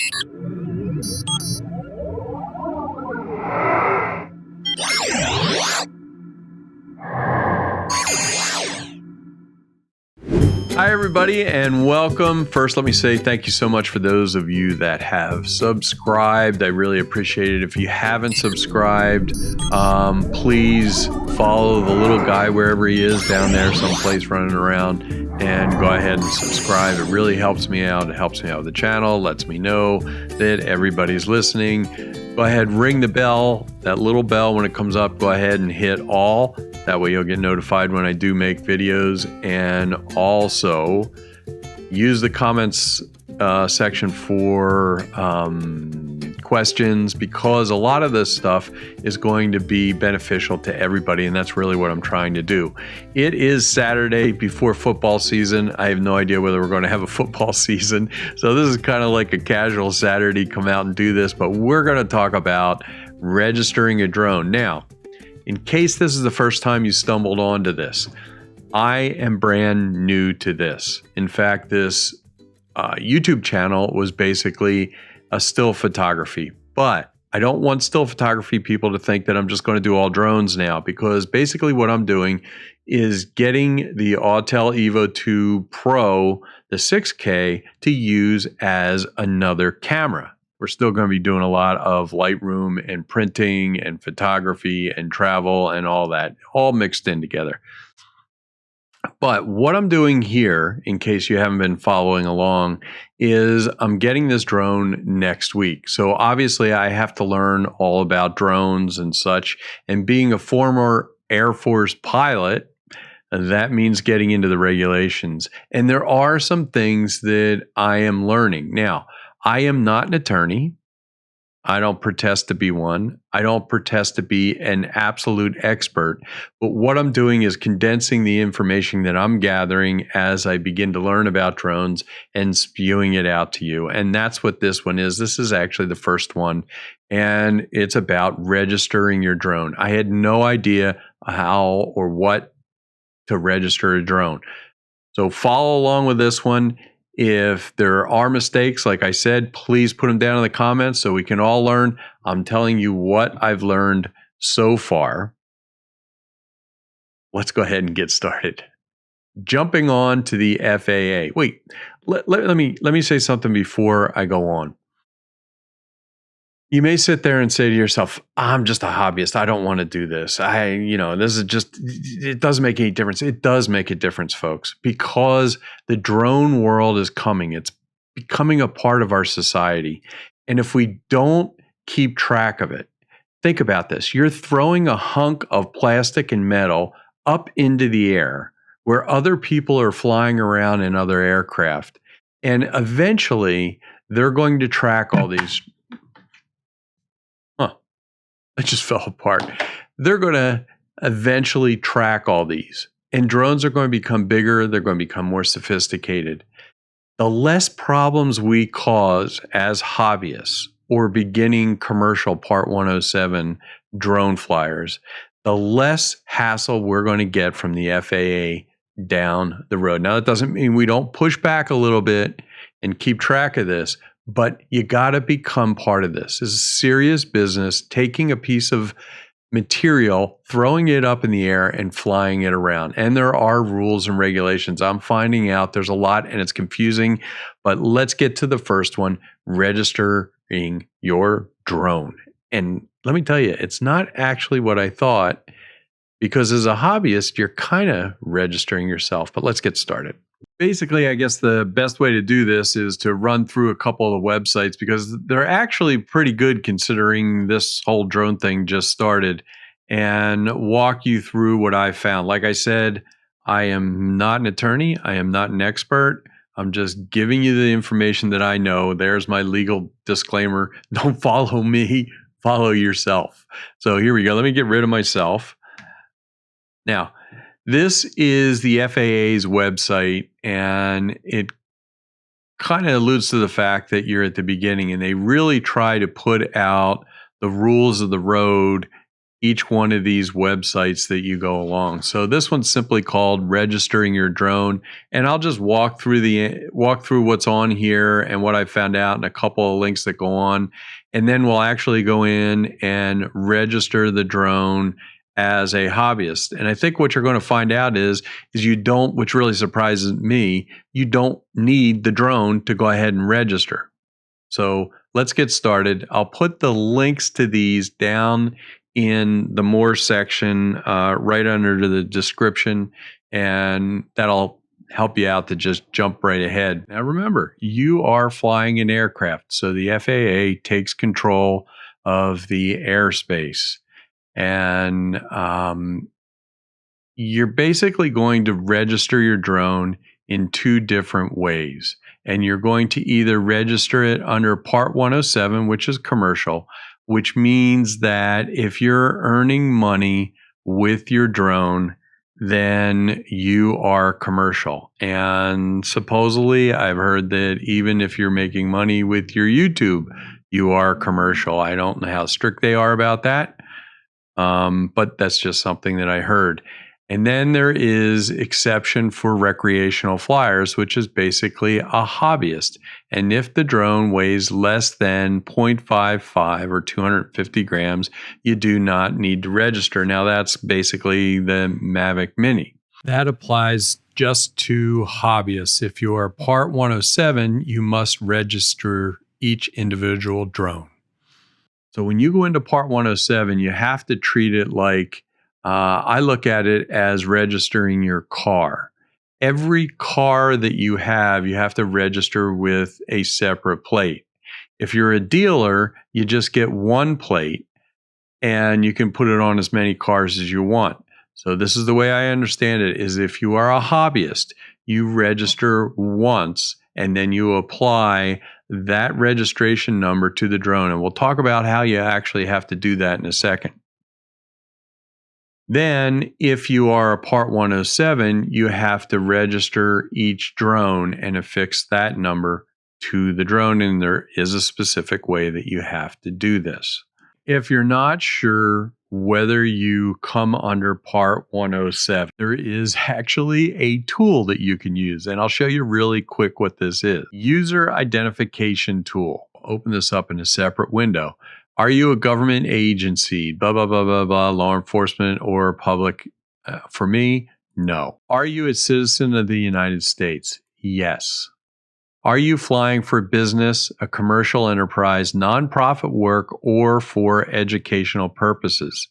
Hi, everybody, and welcome. First, let me say thank you so much for those of you that have subscribed. I really appreciate it. If you haven't subscribed, please follow the little guy wherever he is down there, someplace running around, and go ahead and subscribe. It really helps me out. It helps me out with the channel, lets me know that everybody's listening. Go ahead, ring the bell, that little bell when it comes up. Go ahead and hit all. That way you'll get notified when I do make videos, and also use the comments section for questions, because a lot of this stuff is going to be beneficial to everybody, and that's really what I'm trying to do. It is Saturday before football season. I have no idea whether we're going to have a football season, so this is kind of like a casual Saturday, come out and do this, but we're going to talk about registering a drone. Now, in case this is the first time you stumbled onto this, I am brand new to this. In fact, this YouTube channel was basically a still photography, but I don't want still photography people to think that I'm just going to do all drones now, because basically what I'm doing is getting the Autel Evo 2 Pro, the 6K, to use as another camera. We're still going to be doing a lot of Lightroom and printing and photography and travel and all that, all mixed in together. But what I'm doing here, in case you haven't been following along, is I'm getting this drone next week. So obviously I have to learn all about drones and such. And being a former Air Force pilot, that means getting into the regulations. And there are some things that I am learning. Now, I am not an attorney. I don't pretend to be one. I don't pretend to be an absolute expert. But what I'm doing is condensing the information that I'm gathering as I begin to learn about drones and spewing it out to you. And that's what this one is. This is actually the first one. And it's about registering your drone. I had no idea how or what to register a drone. So follow along with this one. If there are mistakes, like I said, please put them down in the comments so we can all learn. I'm telling you what I've learned so far. Let's go ahead and get started. Jumping on to the FAA. Wait, let me say something before I go on. You may sit there and say to yourself, I'm just a hobbyist. I don't want to do this. This is just, it doesn't make any difference. It does make a difference, folks, because the drone world is coming. It's becoming a part of our society. And if we don't keep track of it, think about this. You're throwing a hunk of plastic and metal up into the air where other people are flying around in other aircraft. And eventually they're going to track all these. It just fell apart. They're going to eventually track all these, and drones are going to become bigger. They're going to become more sophisticated. The less problems we cause as hobbyists or beginning commercial Part 107 drone flyers, the less hassle we're going to get from the FAA down the road. Now, that doesn't mean we don't push back a little bit and keep track of this, but you got to become part of this. This is serious business, taking a piece of material, throwing it up in the air and flying it around. And there are rules and regulations. I'm finding out there's a lot and it's confusing, but let's get to the first one, registering your drone. And let me tell you, it's not actually what I thought, because as a hobbyist, you're kind of registering yourself, but let's get started. Basically, I guess the best way to do this is to run through a couple of the websites, because they're actually pretty good considering this whole drone thing just started, and walk you through what I found. Like I said, I am not an attorney. I am not an expert. I'm just giving you the information that I know. There's my legal disclaimer. Don't follow me, follow yourself. So here we go. Let me get rid of myself. Now, this is the FAA's website, and it kind of alludes to the fact that you're at the beginning, and they really try to put out the rules of the road each one of these websites that you go along. So this one's simply called Registering Your Drone, and I'll just walk through what's on here and what I found out, and a couple of links that go on, and then we'll actually go in and register the drone as a hobbyist. And I think what you're going to find out is you don't, which really surprises me, you don't need the drone to go ahead and register. So let's get started. I'll put the links to these down in the more section right under the description, and that'll help you out to just jump right ahead. Now remember, you are flying an aircraft, so the FAA takes control of the airspace, and you're basically going to register your drone in two different ways. And you're going to either register it under Part 107, which is commercial, which means that if you're earning money with your drone, then you are commercial. And supposedly, I've heard that even if you're making money with your YouTube, you are commercial. I don't know how strict they are about that, but that's just something that I heard. And then there is exception for recreational flyers, which is basically a hobbyist. And if the drone weighs less than 0.55 or 250 grams, you do not need to register. Now that's basically the Mavic Mini. That applies just to hobbyists. If you are Part 107, you must register each individual drone. So when you go into Part 107, you have to treat it like I look at it as registering your car. Every car that you have to register with a separate plate. If you're a dealer, you just get one plate and you can put it on as many cars as you want. So this is the way I understand it, is if you are a hobbyist, you register once and then you apply that registration number to the drone. And we'll talk about how you actually have to do that in a second. Then, if you are a Part 107, you have to register each drone and affix that number to the drone, and there is a specific way that you have to do this. If you're not sure whether you come under Part 107, there is actually a tool that you can use, and I'll show you really quick what this is. User Identification Tool. Open this up in a separate window. Are you a government agency, blah, blah, blah, blah, blah, law enforcement or public? For me, no. Are you a citizen of the United States? Yes. Are you flying for business, a commercial enterprise, nonprofit work, or for educational purposes?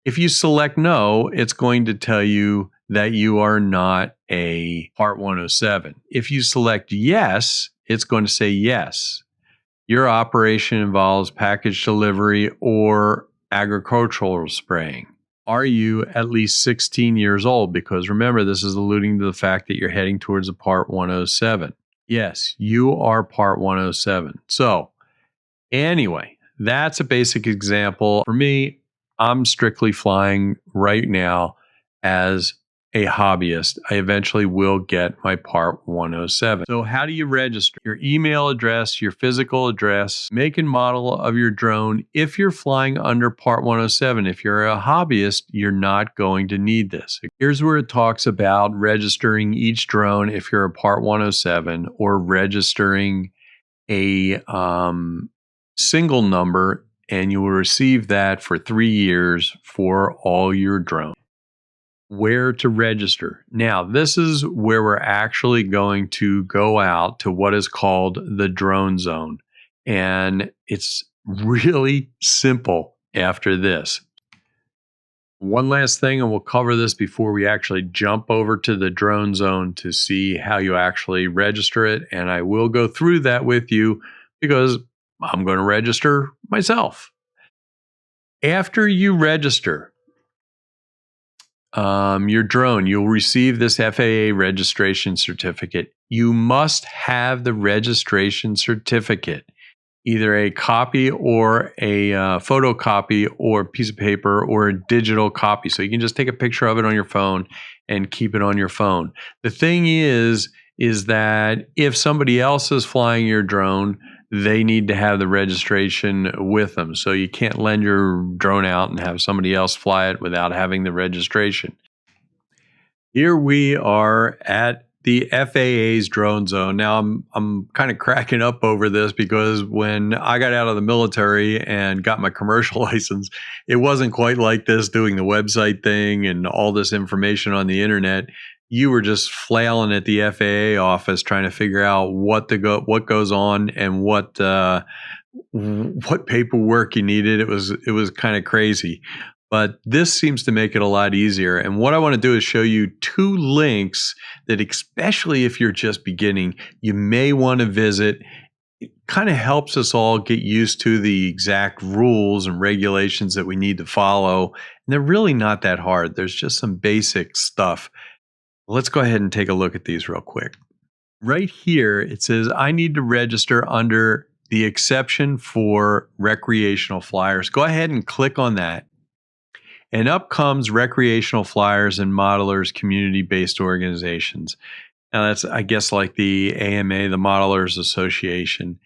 If you select no, it's going to tell you that you are not a Part 107. If you select yes, it's going to say yes. Your operation involves package delivery or agricultural spraying. Are you at least 16 years old? Because remember, this is alluding to the fact that you're heading towards a Part 107. Yes, you are Part 107. So anyway, that's a basic example. For me, I'm strictly flying right now as a hobbyist. I eventually will get my Part 107. So how do you register? Your email address, your physical address, make and model of your drone. If you're flying under Part 107, if you're a hobbyist, you're not going to need this. Here's where it talks about registering each drone if you're a Part 107, or registering a single number, and you will receive that for 3 years for all your drones. Where to register. Now, this is where we're actually going to go out to what is called the drone zone. And it's really simple after this. One last thing, and we'll cover this before we actually jump over to the drone zone to see how you actually register it. And I will go through that with you because I'm going to register myself. After you register your drone, you'll receive this FAA registration certificate. You must have the registration certificate, either a copy or a photocopy or a piece of paper or a digital copy. So you can just take a picture of it on your phone and keep it on your phone. The thing is that if somebody else is flying your drone, they need to have the registration with them. So you can't lend your drone out and have somebody else fly it without having the registration. Here we are at the FAA's drone zone. Now I'm kind of cracking up over this because when I got out of the military and got my commercial license, it wasn't quite like this, doing the website thing and all this information on the internet. You were just flailing at the FAA office trying to figure out what goes on and what paperwork you needed. It was kind of crazy. But this seems to make it a lot easier. And what I want to do is show you 2 links that, especially if you're just beginning, you may want to visit. It kind of helps us all get used to the exact rules and regulations that we need to follow. And they're really not that hard. There's just some basic stuff. Let's go ahead and take a look at these real quick. Right here, it says I need to register under the exception for recreational flyers. Go ahead and click on that. And up comes recreational flyers and modelers, community-based organizations. Now that's, I guess, like the AMA, the Modelers Association.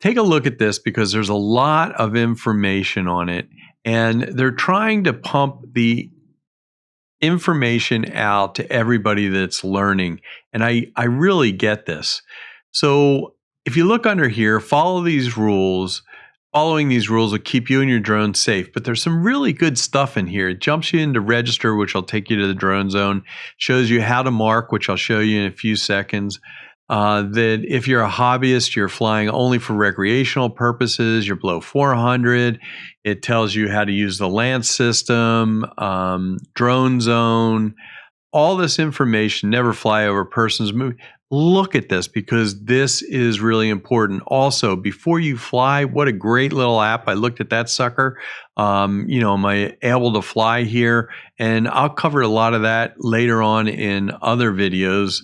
Take a look at this because there's a lot of information on it. And they're trying to pump the information out to everybody that's learning. And I really get this. So if you look under here, follow these rules. Following these rules will keep you and your drone safe, but there's some really good stuff in here. It jumps you into register, which will take you to the drone zone, shows you how to mark, which I'll show you in a few seconds. That if you're a hobbyist, you're flying only for recreational purposes, you're below 400. It tells you how to use the LANC system, drone zone, all this information, never fly over persons moving. Look at this because this is really important. Also, before you fly, what a great little app. I looked at that sucker. Am I able to fly here? And I'll cover a lot of that later on in other videos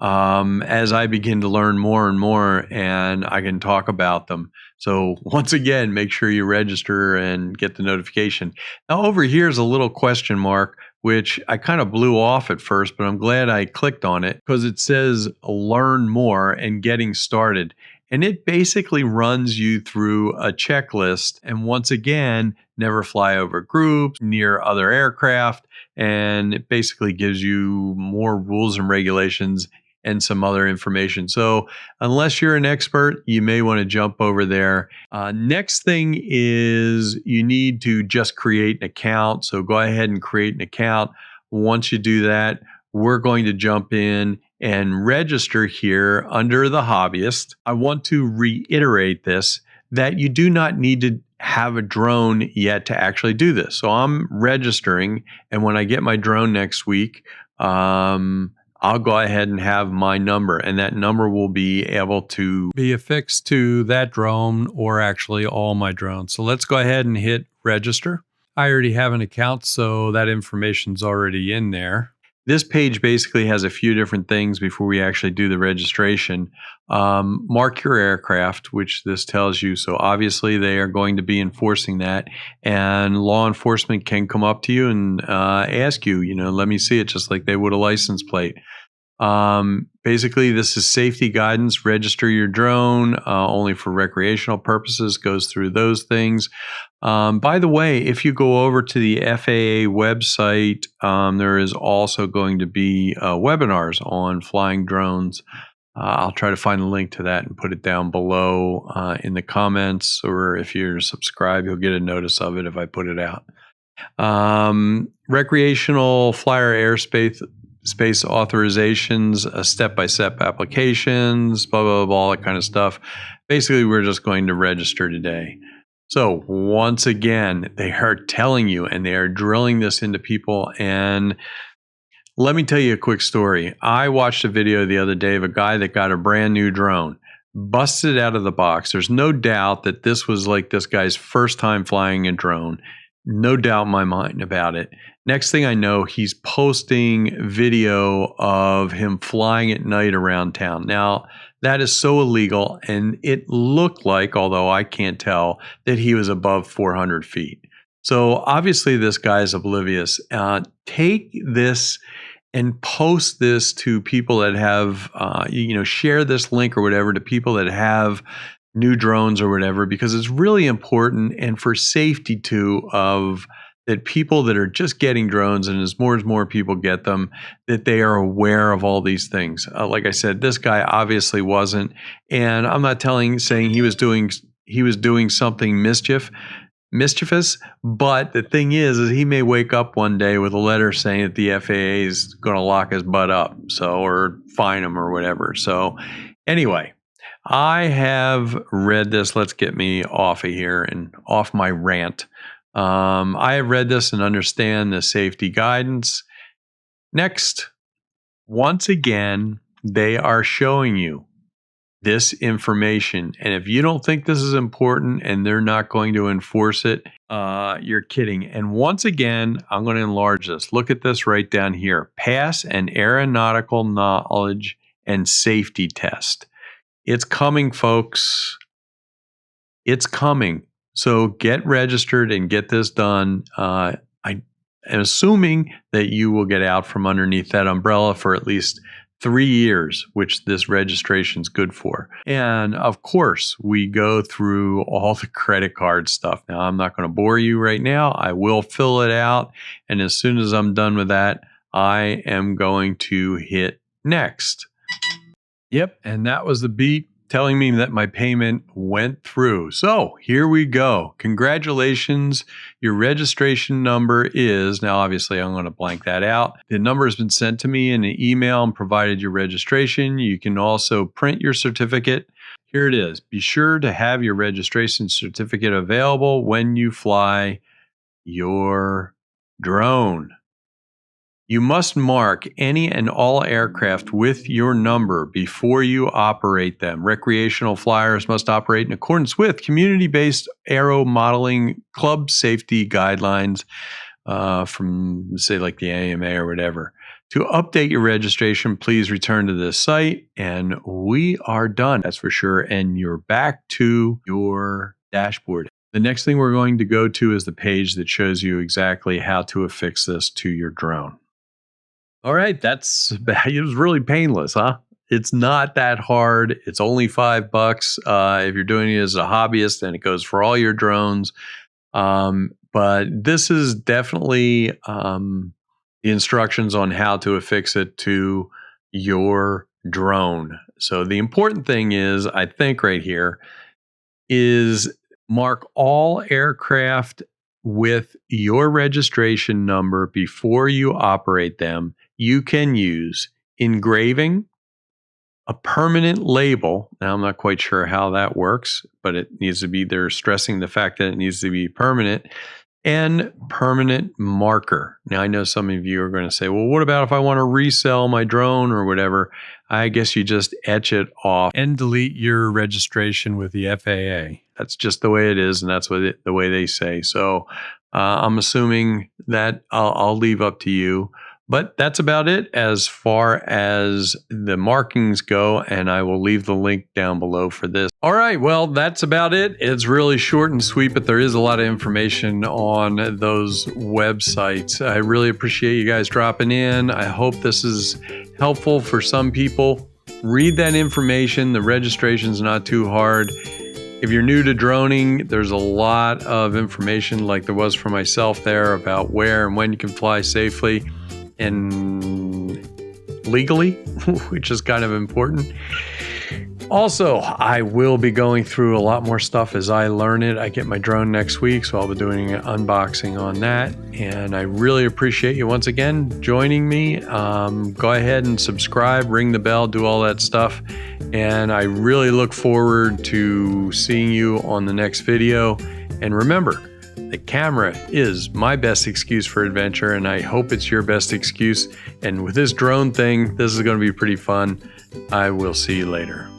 as I begin to learn more and more and I can talk about them. So once again, make sure you register and get the notification. Now over here is a little question mark, which I kind of blew off at first, but I'm glad I clicked on it because it says learn more and getting started. And it basically runs you through a checklist. And once again, never fly over groups, near other aircraft. And it basically gives you more rules and regulations and some other information. So unless you're an expert, you may want to jump over there. Next thing is you need to just create an account. So go ahead and create an account. Once you do that, we're going to jump in and register here under the hobbyist. I want to reiterate this, that you do not need to have a drone yet to actually do this. So I'm registering, and when I get my drone next week, I'll go ahead and have my number, and that number will be able to be affixed to that drone or actually all my drones. So let's go ahead and hit register. I already have an account, so that information's already in there. This page basically has a few different things before we actually do the registration. Mark your aircraft, which this tells you. So obviously they are going to be enforcing that, and law enforcement can come up to you and ask you, let me see it, just like they would a license plate. Basically, this is safety guidance. Register your drone only for recreational purposes, goes through those things. By the way, if you go over to the FAA website, there is also going to be webinars on flying drones. I'll try to find the link to that and put it down below in the comments, or if you're subscribed, you'll get a notice of it if I put it out. Recreational flyer airspace authorizations, step-by-step applications, blah, blah, blah, all that kind of stuff. Basically, we're just going to register today. So once again, they are telling you and they are drilling this into people. And let me tell you a quick story. I watched a video the other day of a guy that got a brand new drone, busted out of the box. There's no doubt that this was like this guy's first time flying a drone. No doubt in my mind about it. Next thing I know, he's posting video of him flying at night around town. Now, that is so illegal, and it looked like, although I can't tell, that he was above 400 feet. So obviously this guy is oblivious. Take this and post this to people that have, share this link or whatever to people that have new drones or whatever, because it's really important, and for safety too, of that people that are just getting drones, and as more people get them, that they are aware of all these things. Like I said, this guy obviously wasn't, and I'm not saying he was doing something mischievous, but the thing is he may wake up one day with a letter saying that the FAA is going to lock his butt up, or fine him or whatever. So anyway, I have read this. Let's get me off of here and off my rant. I have read this and understand the safety guidance. Next, once again, they are showing you this information. And if you don't think this is important and they're not going to enforce it, you're kidding. And once again, I'm going to enlarge this. Look at this right down here. Pass an aeronautical knowledge and safety test. It's coming, folks. It's coming. So get registered and get this done. I am assuming that you will get out from underneath that umbrella for at least 3 years, which this registration is good for. And of course, we go through all the credit card stuff. Now, I'm not going to bore you right now. I will fill it out. And as soon as I'm done with that, I am going to hit next. Yep, and that was the beep telling me that my payment went through. So here we go. Congratulations. Your registration number is, now obviously I'm going to blank that out. The number has been sent to me in an email and provided your registration. You can also print your certificate. Here it is. Be sure to have your registration certificate available when you fly your drone. You must mark any and all aircraft with your number before you operate them. Recreational flyers must operate in accordance with community-based aero modeling club safety guidelines from, say, like the AMA or whatever. To update your registration, please return to this site, and we are done. That's for sure, and you're back to your dashboard. The next thing we're going to go to is the page that shows you exactly how to affix this to your drone. All right, it was really painless, huh? It's not that hard. It's only $5. If you're doing it as a hobbyist, then it goes for all your drones. But this is definitely the instructions on how to affix it to your drone. So the important thing is, I think right here, is mark all aircraft with your registration number before you operate them. You can use engraving, a permanent label. Now, I'm not quite sure how that works, but it needs to be, they're stressing the fact that it needs to be permanent, and permanent marker. Now, I know some of you are going to say, well, what about if I want to resell my drone or whatever? I guess you just etch it off and delete your registration with the FAA. That's just the way it is, and that's the way they say. So I'm assuming that I'll leave up to you. But that's about it as far as the markings go, and I will leave the link down below for this. All right, well, that's about it. It's really short and sweet, but there is a lot of information on those websites. I really appreciate you guys dropping in. I hope this is helpful for some people. Read that information. The registration's not too hard. If you're new to droning, there's a lot of information like there was for myself there about where and when you can fly safely and legally, which is kind of important. Also, I will be going through a lot more stuff as I learn it. I get my drone next week, so I'll be doing an unboxing on that. And I really appreciate you once again joining me. Go ahead and subscribe, ring the bell, do all that stuff. And I really look forward to seeing you on the next video. And remember, the camera is my best excuse for adventure, and I hope it's your best excuse. And with this drone thing, this is going to be pretty fun. I will see you later.